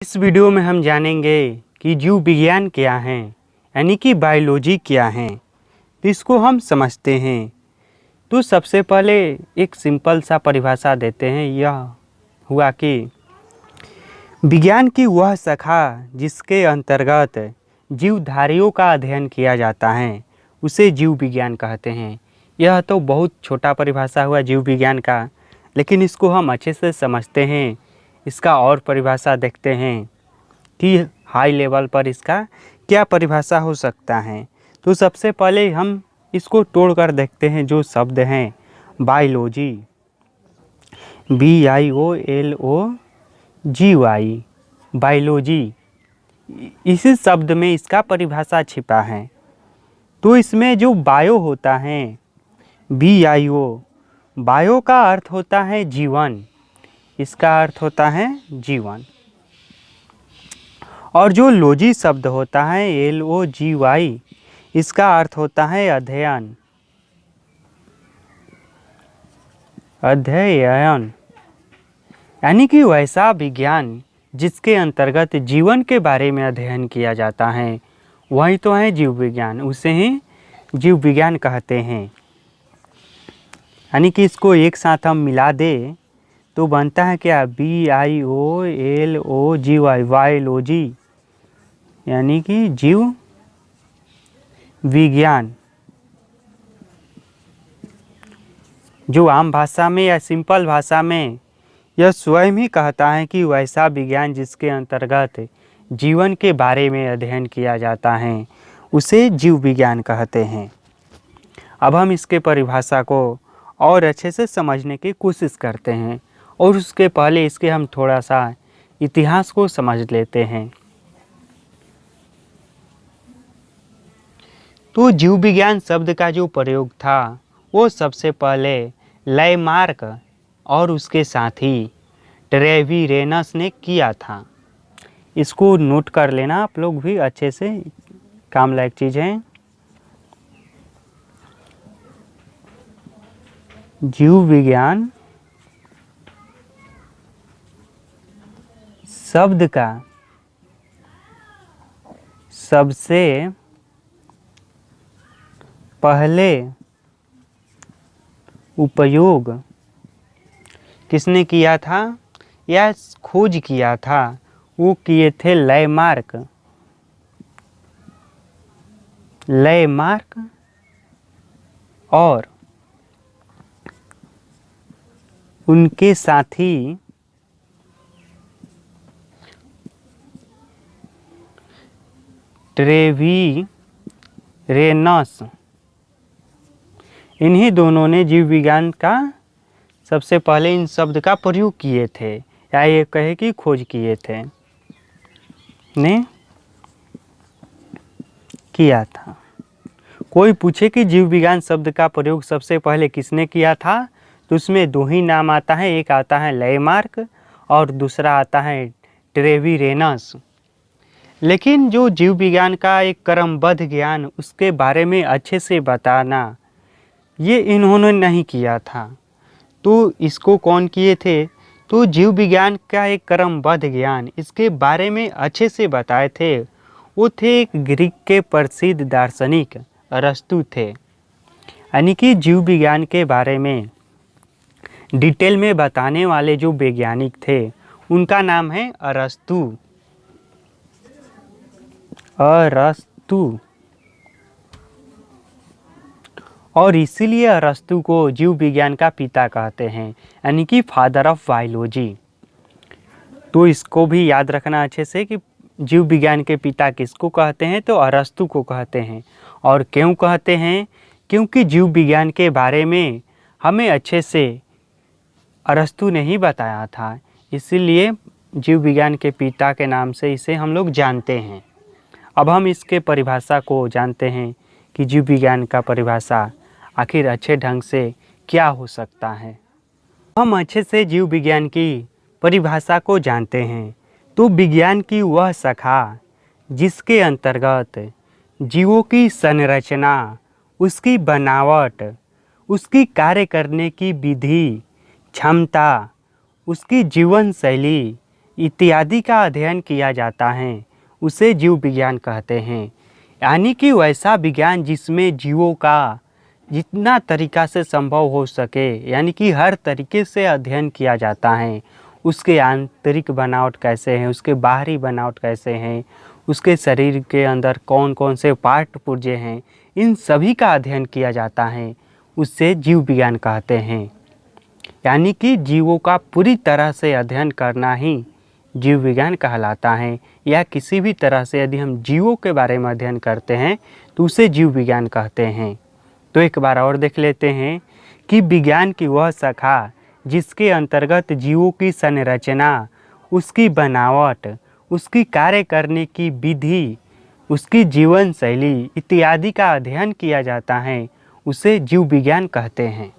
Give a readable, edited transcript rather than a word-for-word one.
इस वीडियो में हम जानेंगे कि जीव विज्ञान क्या है, यानी कि बायोलॉजी क्या है। तो इसको हम समझते हैं। तो सबसे पहले एक सिंपल सा परिभाषा देते हैं। यह हुआ कि विज्ञान की वह शाखा जिसके अंतर्गत जीवधारियों का अध्ययन किया जाता है उसे जीव विज्ञान कहते हैं। यह तो बहुत छोटा परिभाषा हुआ जीव विज्ञान का, लेकिन इसको हम अच्छे से समझते हैं। इसका और परिभाषा देखते हैं कि हाई लेवल पर इसका क्या परिभाषा हो सकता है। तो सबसे पहले हम इसको तोड़कर देखते हैं। जो शब्द हैं बायोलॉजी, BIOLOGY, बायोलॉजी, इसी शब्द में इसका परिभाषा छिपा है। तो इसमें जो बायो होता है, बायो का अर्थ होता है जीवन, इसका अर्थ होता है जीवन। और जो लॉजी शब्द होता है LOGY, इसका अर्थ होता है अध्ययन, यानी कि वैसा विज्ञान जिसके अंतर्गत जीवन के बारे में अध्ययन किया जाता है वही तो है जीव विज्ञान, उसे ही जीव विज्ञान कहते हैं। यानी कि इसको एक साथ हम मिला दें तो बनता है क्या, BIOLOGY, बायोलॉजी, यानी कि जीव विज्ञान। जो आम भाषा में या सिंपल भाषा में यह स्वयं ही कहता है कि वैसा विज्ञान जिसके अंतर्गत जीवन के बारे में अध्ययन किया जाता है उसे जीव विज्ञान कहते हैं। अब हम इसके परिभाषा को और अच्छे से समझने की कोशिश करते हैं, और उसके पहले इसके हम थोड़ा सा इतिहास को समझ लेते हैं। तो जीव विज्ञान शब्द का जो प्रयोग था वो सबसे पहले लैमार्क और उसके साथी ट्रेविरेनस ने किया था। इसको नोट कर लेना आप लोग भी अच्छे से, काम लायक चीज़ है। जीव विज्ञान शब्द का सबसे पहले उपयोग किसने किया था या खोज किया था, वो किए थे लैमार्क और उनके साथी ट्रेविरेनस। इन्हीं दोनों ने जीव विज्ञान का सबसे पहले इन शब्द का प्रयोग किए थे, या ये कहे कि खोज किए थे, ने किया था। कोई पूछे कि जीव विज्ञान शब्द का प्रयोग सबसे पहले किसने किया था, तो उसमें दो ही नाम आता है। एक आता है लैमार्क और दूसरा आता है ट्रेविरेनस। लेकिन जो जीव विज्ञान का एक क्रमबद्ध ज्ञान, उसके बारे में अच्छे से बताना, ये इन्होंने नहीं किया था। तो इसको कौन किए थे, तो जीव विज्ञान का एक क्रमबद्ध ज्ञान, इसके बारे में अच्छे से बताए थे वो थे एक ग्रीक के प्रसिद्ध दार्शनिक अरस्तु थे। यानी कि जीव विज्ञान के बारे में डिटेल में बताने वाले जो वैज्ञानिक थे उनका नाम है अरस्तु। और इसीलिए अरस्तु को जीव विज्ञान का पिता कहते हैं, यानी कि फादर ऑफ बायोलॉजी। तो इसको भी याद रखना अच्छे से कि जीव विज्ञान के पिता किसको कहते हैं, तो अरस्तु को कहते हैं। और क्यों कहते हैं, क्योंकि जीव विज्ञान के बारे में हमें अच्छे से अरस्तु ने ही बताया था, इसीलिए जीव विज्ञान के पिता के नाम से इसे हम लोग जानते हैं। अब हम इसके परिभाषा को जानते हैं कि जीव विज्ञान का परिभाषा आखिर अच्छे ढंग से क्या हो सकता है। हम अच्छे से जीव विज्ञान की परिभाषा को जानते हैं। तो विज्ञान की वह शाखा जिसके अंतर्गत जीवों की संरचना, उसकी बनावट, उसकी कार्य करने की विधि, क्षमता, उसकी जीवन शैली, इत्यादि का अध्ययन किया जाता है उसे जीव विज्ञान कहते हैं। यानी कि वैसा विज्ञान जिसमें जीवों का जितना तरीका से संभव हो सके, यानी कि हर तरीके से अध्ययन किया जाता है। उसके आंतरिक बनावट कैसे हैं, उसके बाहरी बनावट कैसे हैं, उसके शरीर के अंदर कौन कौन से पार्ट पुर्जे हैं, इन सभी का अध्ययन किया जाता है, उससे जीव विज्ञान कहते हैं। यानी कि जीवों का पूरी तरह से अध्ययन करना ही जीव विज्ञान कहलाता है। या किसी भी तरह से यदि हम जीवों के बारे में अध्ययन करते हैं तो उसे जीव विज्ञान कहते हैं। तो एक बार और देख लेते हैं कि विज्ञान की वह शाखा जिसके अंतर्गत जीवों की संरचना, उसकी बनावट, उसकी कार्य करने की विधि, उसकी जीवन शैली इत्यादि का अध्ययन किया जाता है, उसे जीव विज्ञान कहते हैं।